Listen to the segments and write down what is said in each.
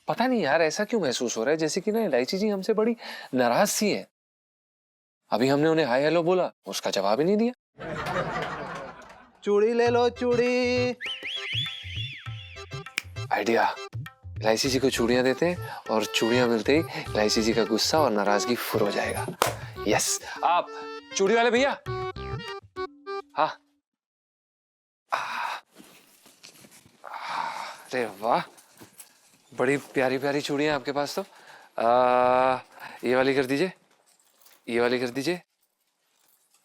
पता नहीं यार ऐसा क्यों महसूस हो रहा है जैसे कि ना इलायची जी हमसे बड़ी नाराज सी है। अभी हमने उन्हें हाय हेलो बोला, उसका जवाब ही नहीं दिया। चूड़ी ले लो चूड़ी। आइडिया, इलायची जी को चूड़ियां देते हैं और चूड़ियां मिलते ही इलायची जी का गुस्सा और नाराजगी फुर हो जाएगा। यस, आप चूड़ी वाले भैया। हाँ, अरे वाह, बड़ी प्यारी प्यारी चूड़ियां आपके पास तो। ये वाली कर दीजिए, ये वाली कर दीजिए,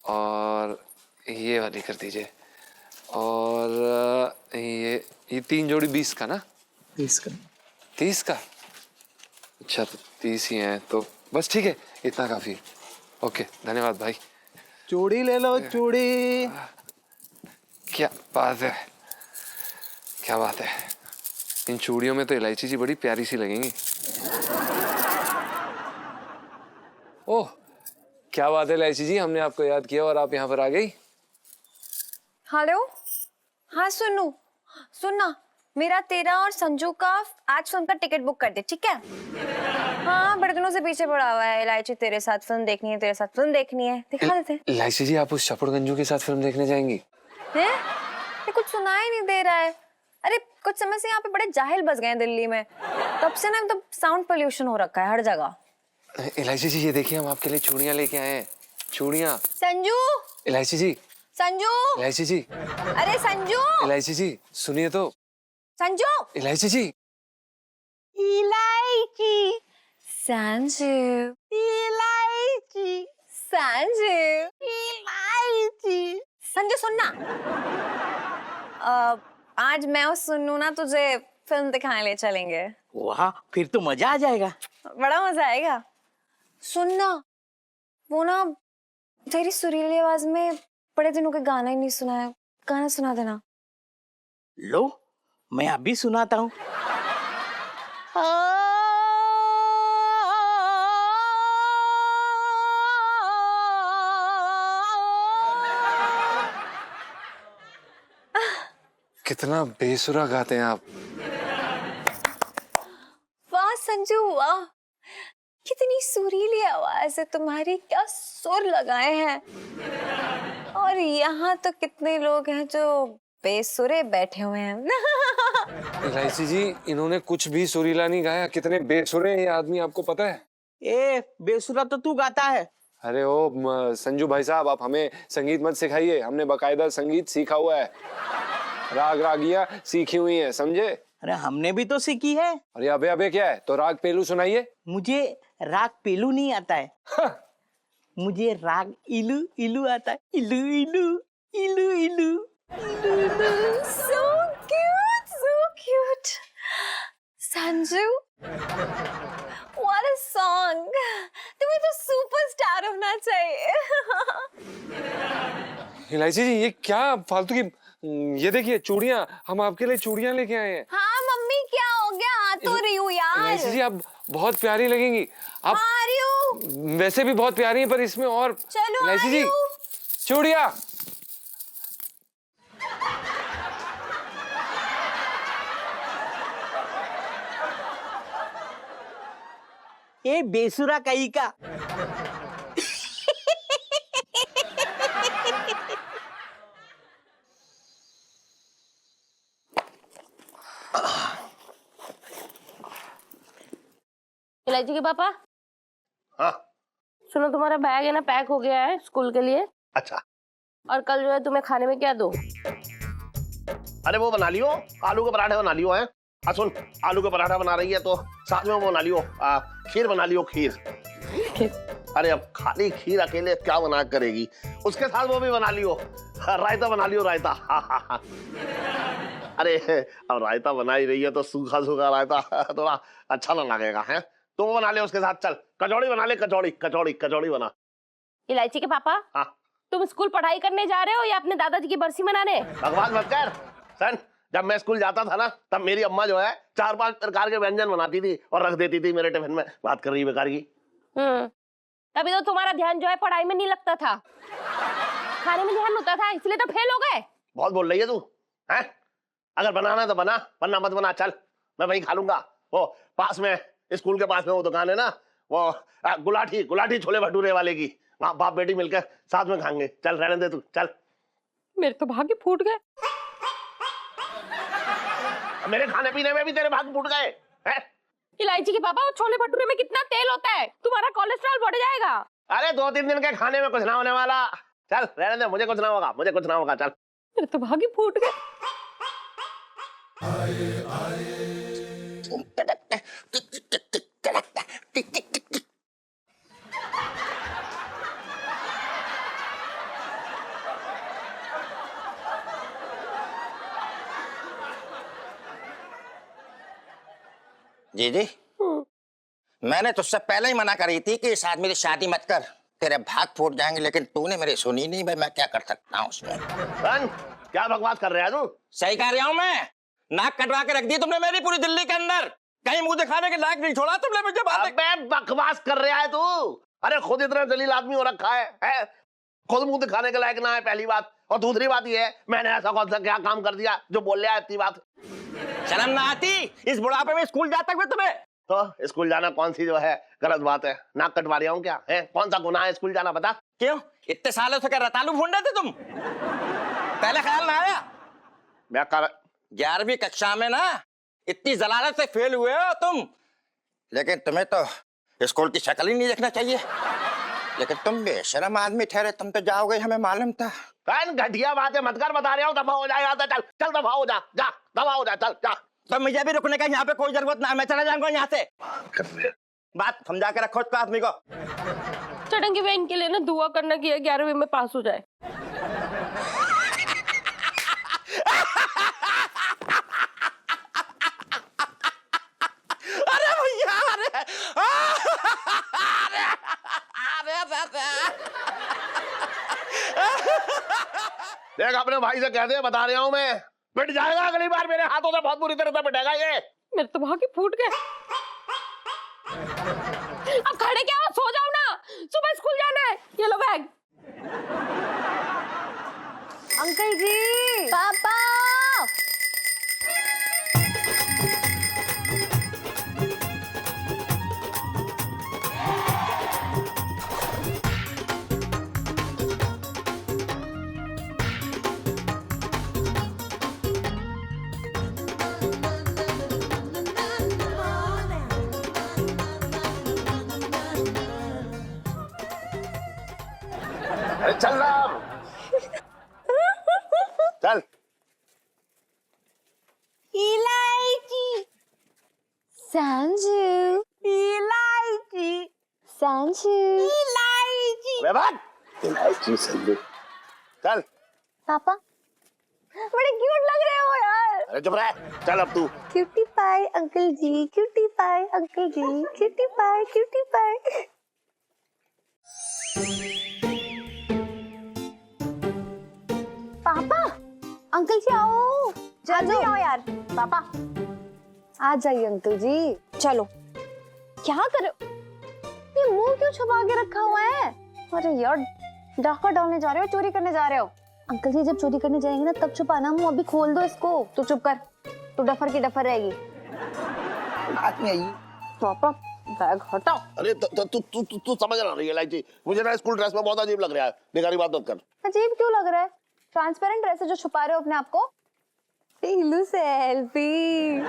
और ये वाली कर दीजिए, और ये 3 जोड़ी 20 का ना? 30 का। 30 का? अच्छा, तो 30 ही हैं तो बस ठीक है, इतना काफी है। ओके, धन्यवाद भाई। चूड़ी ले लो चूड़ी। क्या बात है, क्या बात है। इन चूड़ियों में तो इलायची जी बड़ी प्यारी सी लगेंगी। ओह, क्या बात है इलायची जी, हमने आपको याद किया और आप यहाँ पर आ गई। हेलो, हाँ सुनू, सुनना, मेरा तेरा और संजू का आज फिल्म का टिकट बुक कर दे, ठीक है? हाँ, बड़े दिनों से पीछे पड़ा हुआ है। इलायची तेरे साथ फिल्म देखनी है, तेरे साथ फिल्म देखनी है, दिखा देते। इलायची जी, आप उस चपड़ गंजू के साथ फिल्म देखने जाएंगी? हैं? ये कुछ सुनाई नहीं दे रहा है। अरे कुछ समय से यहाँ पे बड़े जाहिल बस गए हैं दिल्ली में, तब से ना एकदम साउंड पोल्यूशन हो रखा है हर जगह। इलायची जी, ये देखिए, हम आपके लिए चूड़ियां लेके आए हैं। चूड़ियां। संजू, इलायची जी, संजू, इलायची जी, अरे संजू, इलायची जी, सुनिए तो। संजू, इलायची जी, इलायची, संजू, इलायची, संजू, इलायची। संजू सुनना, आज मैं और सुन्नू ना तुझे फिल्म दिखाने ले चलेंगे। वाह, फिर तो मजा आ जाएगा। बड़ा मजा आएगा। सुनना, वो ना तेरी सुरीली आवाज में बड़े दिनों के गाना ही नहीं सुना है, गाना सुना देना। लो, मैं अभी सुनाता हूँ। कितना बेसुरा गाते हैं आप। वाह संजू वाह, कितनी सुरीली आवाज है तुम्हारी, क्या सुर लगाए हैं। और यहाँ तो कितने लोग हैं जो बेसुरे बैठे हुए हैं। इलायची जी, इन्होंने कुछ भी सुरीला नहीं गाया। कितने बेसुरे हैं ये आदमी, आपको पता है? ए, बेसुरा तो तू गाता है। अरे ओ संजू भाई साहब, आप हमें संगीत मत सिखाइए। हमने बकायदा संगीत सीखा हुआ है, राग रागियां सीखी हुई हैं, समझे? अरे हमने भी तो सीखी है। अरे अबे अबे क्या है, तो राग पेलू सुनाइए। मुझे राग पेलू नहीं आता है। मुझे राग इलू इलू आता है। इलू इलू इलू इलू इलू इलू। So cute, so cute. Sanju, what a song. तुम्हें तो सुपरस्टार होना चाहिए। इलायची जी, ये क्या फालतू की, ये देखिए चूड़ियां, हम आपके लिए चूड़ियां लेके आए हैं। हाँ मम्मी, क्या हो गया? आ तो रही हूँ यार। इलायची जी, आप बहुत प्यारी लगेंगी। आप आ रही हूँ। वैसे भी बहुत प्यारी हैं, पर इसमें और। चलो इलायची आ जी, रही हूँ। चूड़ियां। ए बेसुरा कहीं का। इलायची के पापा। हाँ। सुनो, तुम्हारा बैग है ना पैक हो गया है स्कूल के लिए। अच्छा। और कल जो है तुम्हें खाने में क्या दो? अरे वो बना लियो, आलू के पराठे बना लियो। हैं? सुन, आलू का पराठा बना रही है तो साथ में वो बना लियो, खीर बना लियो, खीर। अरे अब खाली खीर अकेले क्या बना करेगी, उसके साथ वो भी बना लियो, रायता बना लियो, रायता। अरे अब रायता बना ही रही है तो सूखा सूखा रायता थोड़ा अच्छा ना लगेगा। है तो वो बना ले उसके साथ। चल कचौड़ी बना ले, कचौड़ी कचौड़ी कचौड़ी बना। इलायची के पापा। हाँ। तुम स्कूल पढ़ाई करने जा रहे हो या अपने दादाजी की बरसी मनाने? भगवान मत कर सन। जब मैं स्कूल जाता था ना, तब मेरी अम्मा जो है 4-5 प्रकार के व्यंजन बनाती थी और रख देती थी मेरे टिफिन में। बात कर रही है बेकार की। तभी तो तुम्हारा ध्यान जो है पढ़ाई में नहीं लगता था, खाने में ध्यान होता था, इसलिए तो फेल हो गए। बहुत बोल रही है तू। हैं? अगर बनाना है तो बना, वरना मत बना। चल मैं वहीं खा लूंगा। वो पास में, स्कूल के पास में वो दुकान है ना, वो गुलाटी गुलाटी छोले भटूरे वाले की, वहाँ बाप बेटी मिलकर साथ में खाएंगे। चल रहने दे तू, चल। मेरे तो भाग्य फूट गए। मेरे खाने पीने में भी तेरे भाग फूट गए हैं? इलायची के पापा, वो छोले भटूरे में कितना तेल होता है, तुम्हारा कोलेस्ट्रॉल बढ़ जाएगा। अरे 2-3 दिन के खाने में कुछ ना होने वाला। चल रहने दे, मुझे कुछ ना होगा, मुझे कुछ ना होगा, चल। मेरे तो भाग्य फूट गए। जी मैंने तुझसे पहले ही मना करी थी कि इस आदमी से शादी मत कर, तेरे भाग फूट जाएंगे, लेकिन तूने मेरी सुनी नहीं। भाई मैं क्या कर सकता हूँ उसमें। क्या बकवास कर रहा है तू? सही कह रहा हूँ मैं। नाक कटवा के रख दी तुमने मेरी पूरी दिल्ली के अंदर, कहीं मुंह दिखाने के लायक नहीं छोड़ा तुमने मुझे। अबे बकवास कर रहा है तू। अरे खुद इतना जलील आदमी हो रखा है? खुद मुंह दिखाने के लायक ना है, पहली बात। और दूसरी बात ये है, मैंने ऐसा कौन सा क्या काम कर दिया जो बोल रहा है इतनी बात? शर्म ना आती? इस बुढ़ापे में स्कूल जाता हुए तुम्हें? तो स्कूल जाना कौन सी जो है गलत बात है? नाक कटवा रहा हूँ क्या है? कौन सा गुनाह है स्कूल जाना, बता। क्यों इतने सालों से क्या रतालू ढूंढ रहे थे तुम? पहले ख्याल ना आया? मैं कर 11वीं कक्षा में ना इतनी जलालत से फेल हुए हो तुम, लेकिन तुम्हें तो स्कूल की शक्ल ही नहीं देखना चाहिए। लेकिन तुम बेशरम आदमी ठहरे, तुम तो जाओगे, हमें मालूम था। घटिया बातें मत कर, बता रहा हूँ। दफा हो जाएगा, चल चल दफा हो जा, जा दफा हो जा, चल जा। तो मुझे भी रुकने का यहाँ पे कोई जरूरत ना है, मैं चला जाऊंगा यहाँ से। बात समझा के रखो इसको, आदमी को। चढ़ेंगे वे इनके लिए ना दुआ करना कि 11वीं में पास हो जाए। अरे भैया, अरे अरे देख अपने भाई से कह दे, बता रहा हूँ मैं, पिट जाएगा अगली बार मेरे हाथों से, बहुत बुरी तरह से पिटेगा ये। मेरे तो भाग्य फूट गए। अब खड़े क्या हो, सो जाओ ना, सुबह स्कूल जाना है। ये लो बैग। अंकल जी, पापा। अरे चल राम, चल। इलायची, संजू, इलायची, संजू, इलायची। अबे भाग, इलायची संजू, चल। पापा, बड़े क्यूट लग रहे हो यार। अरे चुप रह, चल अब तू। क्यूटी पाई अंकल जी, क्यूटी पाई अंकल जी, क्यूटी पाई, क्यूटी पाई। पापा, अंकल जी आओ, जल्दी आओ यार। पापा आ जाइए अंकल जी, चलो। क्या कर रहे हो? ये मुंह क्यों छुपा के रखा हुआ है? अरे यार, डाका डालने जा रहे हो, चोरी करने जा रहे हो? अंकल जी जब चोरी करने जाएंगे ना तब छुपाना, मुंह अभी खोल दो इसको। तू चुप कर, तू डफर की डफर रहेगी। हाथ में आई। पापा बैग हटाओ। अरे तू समझ ना रही है इलायची, मुझे ना स्कूल ड्रेस में बहुत अजीब लग रहा है। निगारी बात मत कर। अजीब क्यों लग रहा है? ट्रांसपेरेंट ड्रेस है जो छुपा रहे हो अपने आप को। टीलू सेल्फी।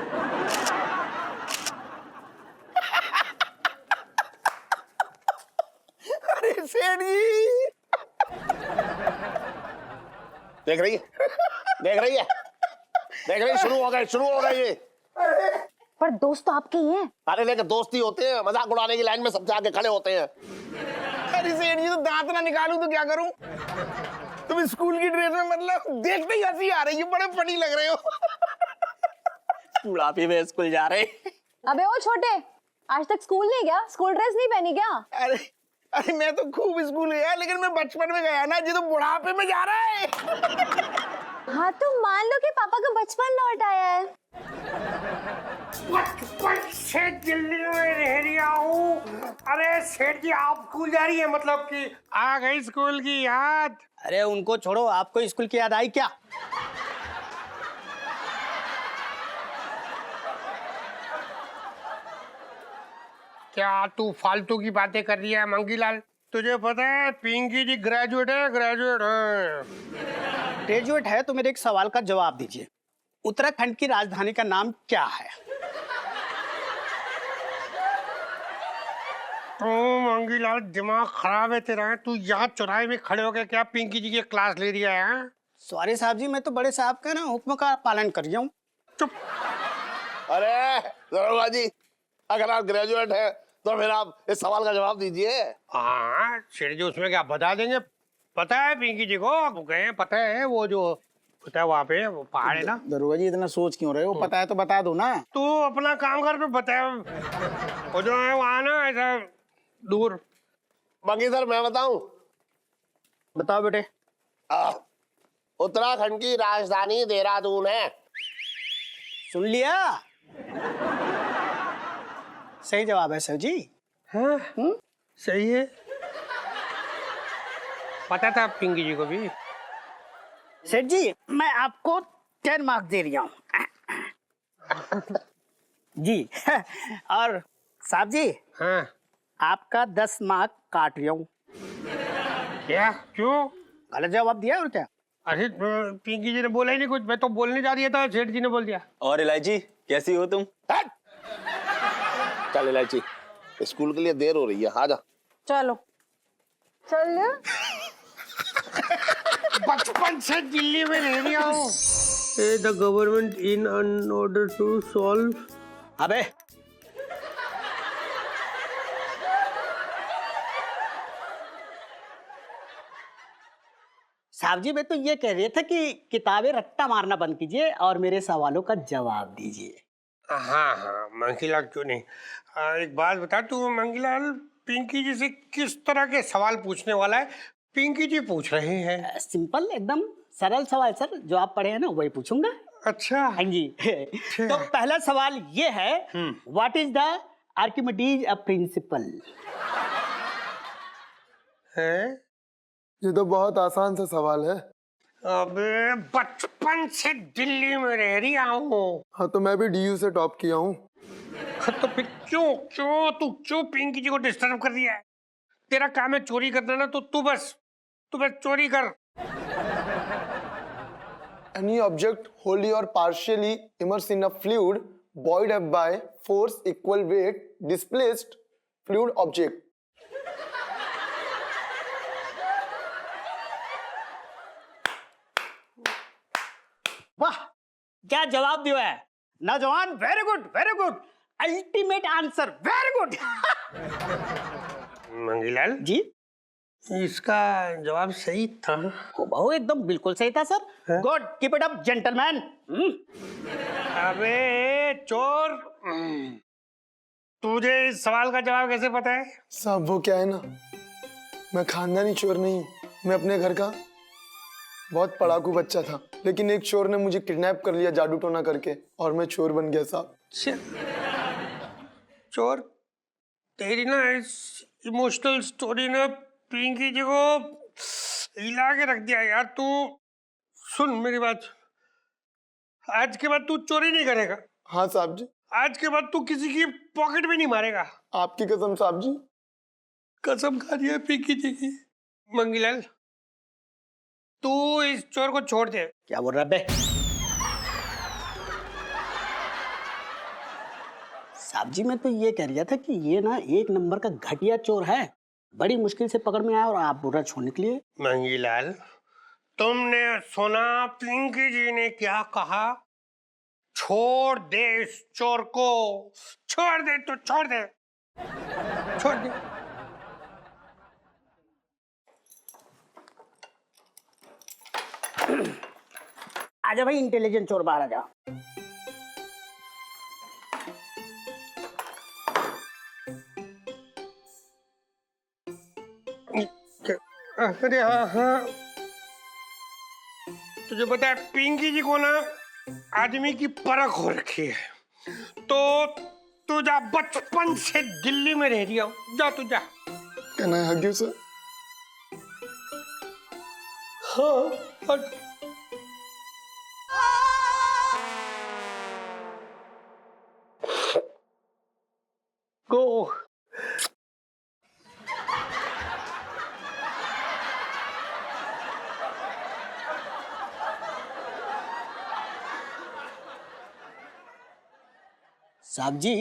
अरे सेठी, देख रही है, देख रही है, देख रही है, शुरू हो गए ये। पर दोस्त तो आपके ही हैं। अरे लेकिन दोस्ती होते हैं, मजाक उड़ाने की लाइन में सबसे आगे खड़े होते हैं। अरे सेठ जी, तो दांत ना निकालूं तो क्या करूं? तुम स्कूल की ड्रेस में मतलब देखते ही हंसी आ रही है, बड़े फनी लग रहे हो। बुढ़ापे में स्कूल जा रहे। अबे ओ छोटे, आज तक स्कूल नहीं गया? स्कूल ड्रेस नहीं पहनी क्या? अरे अरे मैं तो खूब स्कूल गया, लेकिन मैं बचपन में गया ना, जी तो बुढ़ापे में जा रहा है। हाँ तो मान लो कि पापा का बचपन लौट आया है। बचपन से दिल्ली में रह रहा हूँ। अरे सेठ जी, आप स्कूल जा रही है, मतलब कि आ गई स्कूल की याद? अरे उनको छोड़ो, आपको स्कूल की याद आई क्या? क्या तू फालतू की बातें कर रही है मंगीलाल? तुझे पता है पिंकी जी ग्रेजुएट है, ग्रेजुएट है। ग्रेजुएट है तो मेरे एक सवाल का जवाब दीजिए। उत्तराखंड की राजधानी का नाम क्या है? ओ मंगीलाल, दिमाग खराब है तेरा। तू यहाँ चौराहे में खड़े होकर क्या पिंकी जी की क्लास ले रही है? सॉरी साहब जी, मैं तो बड़े साहब का ना हुक्म का पालन कर रहा हूँ। चुप। अरे दरोगा जी, अगर आप ग्रेजुएट हैं तो फिर आप इस सवाल का जवाब दीजिए। हाँ शेर जी, उसमें क्या बता देंगे। पता है पिंकी जी को, गए हैं, पता है वो जो पता है वहाँ पे वो पहाड़ है ना। दरोगा जी इतना सोच क्यों रहे हो? पता है तो बता दो ना। तू अपना काम कर, पे बता। वो जो है वहाँ ना ऐसा दूर। बाकी सर मैं बताऊं? बताओ बेटे। उत्तराखंड की राजधानी देहरादून है। सुन लिया? सही जवाब है सर जी। हाँ सही है। पता था पिंकी जी को भी। सेठ जी मैं आपको 10 मार्क्स दे रही हूँ जी। और साहब जी हाँ आपका 10 मार्क काट रही हूँ। क्या? क्यों? गलत जवाब दिया और क्या? अरे पिंकी जी ने बोला ही नहीं कुछ, मैं तो बोलने जा रही था, सेठ जी ने बोल दिया। और इलायची कैसी हो तुम? चल इलायची, स्कूल के लिए देर हो रही है, आ जा। चलो चल। बचपन से दिल्ली में रह रही हूँ। The government in order to solve. अबे साहब जी मैं तो ये कह रहे थे कि किताबें रट्टा मारना बंद कीजिए और मेरे सवालों का जवाब दीजिए। हाँ हाँ मंगीलाल, क्यों नहीं। एक बात बता, तू मंगीलाल पिंकी जी से किस तरह के सवाल पूछने वाला है? पिंकी जी पूछ रहे हैं। सिंपल एकदम सरल सवाल सर, जो आप पढ़े हैं ना वही पूछूंगा। अच्छा हाँ जी। तो पहला सवाल ये है, what is the Archimedes principal? है? ये तो बहुत आसान सा सवाल है। अबे बचपन से दिल्ली में रह रही हूँ। हाँ तो मैं भी डीयू से टॉप किया हूँ। तो फिर क्यों क्यों तू क्यों पिंकी जी को डिस्टर्ब कर दिया है? तेरा काम है चोरी करना ना, तो तू बस चोरी कर। Any object wholly or partially immersed in a fluid buoyed up by force equal weight displaced fluid object. वाह क्या जवाब दिया है नौजवान। Very good very good, ultimate answer, very good. Mangilal ji इसका जवाब सही था। बहु एकदम बिल्कुल सही था सर। Good, keep it up gentleman. अबे चोर, तुझे इस सवाल का जवाब कैसे पता है? साहब वो क्या है ना, मैं खानदानी चोर नहीं, मैं अपने घर का बहुत पढ़ाकू बच्चा था, लेकिन एक चोर ने मुझे किडनैप कर लिया जादू टोना करके और मैं चोर बन गया साहब। चोर, तेरी ना इस इमोशनल स्टोरी ने पिंकी जी को हिला के रख दिया यार। तू सुन मेरी बात, आज के बाद तू चोरी नहीं करेगा। हाँ साहब जी। आज के बाद तू किसी की पॉकेट भी नहीं मारेगा। आपकी कसम साहब जी। कसम खा रही है पिंकी जी की। मंगीलाल तू इस चोर को छोड़ दे। क्या बोल रहा है बे? साहब जी मैं तो ये कह रहा था कि ये ना एक नंबर का घटिया चोर है, बड़ी मुश्किल से पकड़ में आया और आप बोल रहे छोड़ने के लिए। मंगीलाल तुमने सुना पिंकी जी ने क्या कहा? छोड़ दे इस चोर को, छोड़ दे, तो छोड़ दे, छोड़ दे। आजा भाई इंटेलिजेंट चोर, बाहर आजा। अरे हाँ हाँ, तुझे पता है पिंकी जी को ना आदमी की परख हो रखी है। तो तू जा, बचपन से दिल्ली में रह रही हो, जा तू जा। Can I hug you, sir? हाँ गो साहब जी,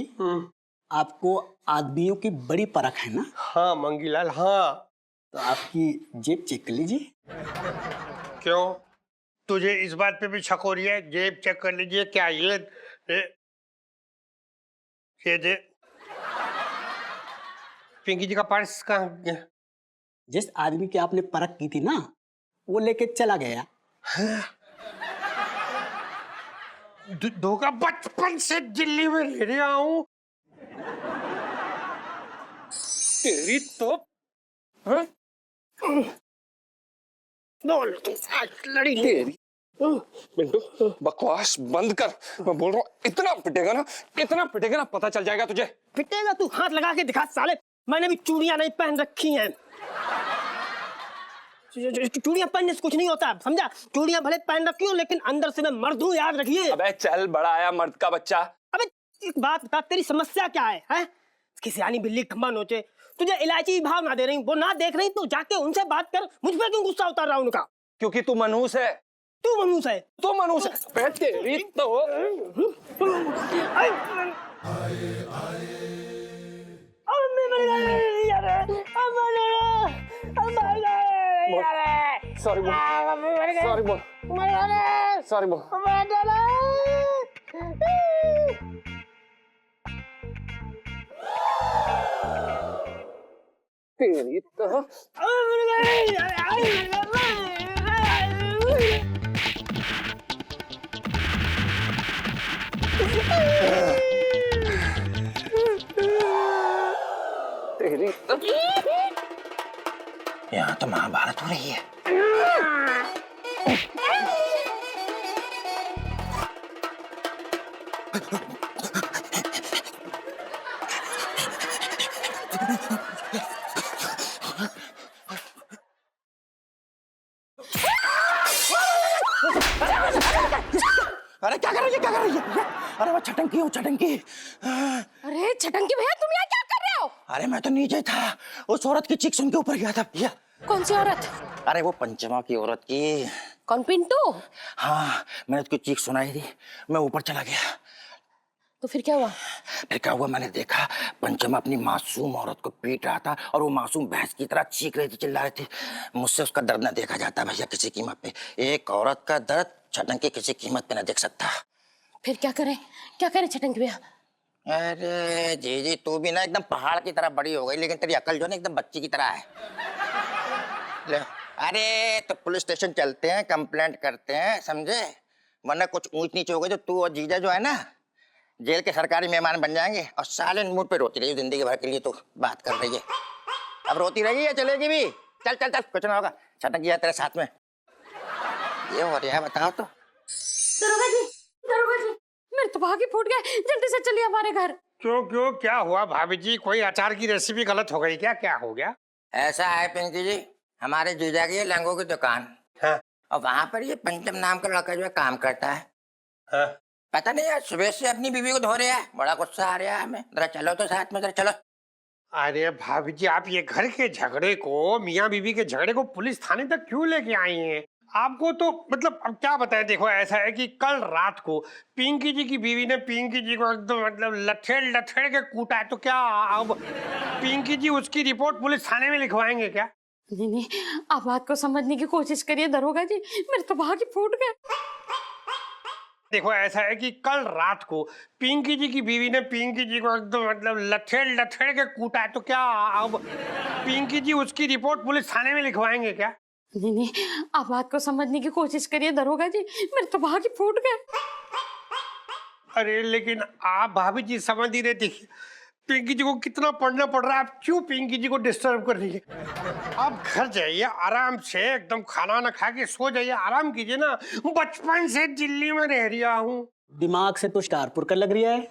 आपको आदमियों की बड़ी परख है ना? हाँ मंगीलाल, हाँ। तो आपकी जेब चेक कर लीजिए। क्यों, तुझे इस बात पे भी शक हो रही है? जेब चेक कर लीजिए क्या? ये दे पिंकी जी का पर्स कहाँ गया? जिस आदमी की आपने परख की थी ना, वो लेके चला गया। धोखा, बचपन से दिल्ली में रह रहा हूँ। तेरी तो लड़ी तेरी। मिंटू बकवास बंद कर, मैं बोल रहा हूँ इतना पिटेगा ना पता चल जाएगा तुझे। पिटेगा तू, हाथ लगा के दिखा साले। मैंने भी चूड़ियां नहीं पहन रखी हैं। चूड़ियां पहनने से कुछ नहीं होता, समझा? चूड़ियां भले पहन रखी हो लेकिन अंदर से मैं मर्द हूँ, याद रखिए। अबे चल, बड़ा आया मर्द का बच्चा। अबे एक बात बता, तेरी समस्या क्या है, हैं? किसी आनी बिल्ली खंबा नोचे। तुझे इलायची भाव ना दे रही, वो ना देख रही, तो जाके उनसे बात कर। मुझ पे क्यों गुस्सा उतार रहा उनका? क्योंकि तू मनहूस है। तू मनहूस है। तू मनहूस है तेरी तो। सॉरी बोल, सॉरी बोल, सॉरी बोल। तेरी तो तेरी तो यहाँ तो महाभारत हो रही है। अरे क्या कर रही है, क्या कर रही है? अरे वो छटंकी हो, छटंकी। अरे छटंकी भैया, तुम यहाँ क्या कर रहे हो? अरे मैं तो नीचे था, उस औरत की चीख सुन के ऊपर गया था भैया। कौन सी औरत? अरे वो पंचमा की औरत की। कौन, पिंटू? हाँ, मैंने उसकी चीख सुनाई थी, मैं ऊपर चला गया। तो फिर क्या हुआ? फिर क्या हुआ, मैंने देखा पंचमा अपनी मासूम औरत को पीट रहा था और वो मासूम भैंस की तरह चीख रही थी, चिल्ला रही थी। मुझसे उसका दर्द न देखा जाता भैया किसी कीमत पे। एक औरत का दर्द छटंकी किसी कीमत पे न देख सकता। फिर क्या करें छटंकी भैया? अरे जी तू भी ना एकदम पहाड़ की तरह बड़ी हो गई, लेकिन तेरी अकल जो ना एकदम बच्ची की तरह है। ले, अरे तो पुलिस स्टेशन चलते हैं, कंप्लेंट करते हैं, समझे? वरना कुछ ऊंच नीच हो गई तो तू और जीजा जो है ना जेल के सरकारी मेहमान बन जाएंगे और साले मुंह पे रोती रही जिंदगी भर के लिए। तो बात कर रही है, अब रोती रहेगी या चलेगी भी? चल चल चल, कुछ ना होगा। छटंकी है तेरे साथ में, ये हो रहा है, बताओ तो। दरोगा जी, मेरे तो भाग ही फूट गए, जल्दी से चलिए हमारे घर। क्यों क्या हुआ भाभी जी? कोई अचार की रेसिपी गलत हो गई क्या? क्या हो गया? ऐसा है पिंकी जी, हमारे जीजा की लंगों की दुकान हाँ। और वहां पर ये पंचम नाम का लड़का जो है काम करता है। हाँ। पता नहीं यार, सुबह से अपनी बीवी को धो रहा है, बड़ा गुस्सा आ रहा है हमें। जरा चलो तो साथ में, जरा चलो। अरे भाभी जी, आप ये घर के झगड़े को, मियाँ बीवी के झगड़े को पुलिस थाने तक क्यों लेके आई हैं? आपको तो मतलब अब क्या बताएं। देखो ऐसा है कि कल रात को पिंकी जी की बीवी ने पिंकी जी को एकदम मतलब लथेड़ के कूटा है। तो क्या अब पिंकी जी उसकी रिपोर्ट पुलिस थाने में लिखवाएंगे क्या? नहीं, आप बात को समझने की कोशिश करिए दरोगा जी, मेरे तो भाग ही फूट गए। देखो ऐसा है कि कल रात को पिंकी जी की बीवी ने पिंकी जी को एकदम मतलब लथेड़ के कूटा है। तो क्या अब पिंकी जी उसकी रिपोर्ट पुलिस थाने में लिखवाएंगे क्या? नहीं, आप बात को समझने की कोशिश करिए दरोगा जी, मेरे तो भाग ही फूट गए। अरे लेकिन आप भाभी जी समझ ही रहे, देखिए पिंकी जी को कितना पढ़ना पड़ रहा है। आप क्यों पिंकी जी को डिस्टर्ब कर रही है? आप घर जाइए आराम से, एकदम खाना ना खा के सो जाइए, आराम कीजिए ना। बचपन से दिल्ली में रह रहा हूँ। दिमाग से तो स्टारपुर का लग रहा है।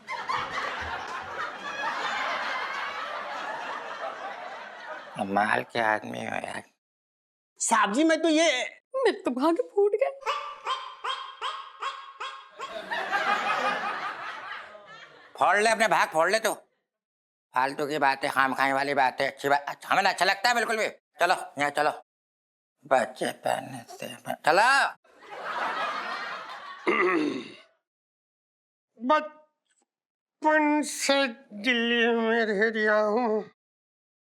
कमाल के आदमी हो यार। साहब जी, मैं तो ये मेरे तो भाग फूट गए। फोड़ ले अपने भाग, फोड़ ले। तो फालतू की बातें, खाम खाने वाली बातें अच्छी बात हमें अच्छा लगता है बिल्कुल भी। चलो यहाँ चलो, बच्चे पहनने से चलो। बचपन से दिल्ली में रह रहा हूँ।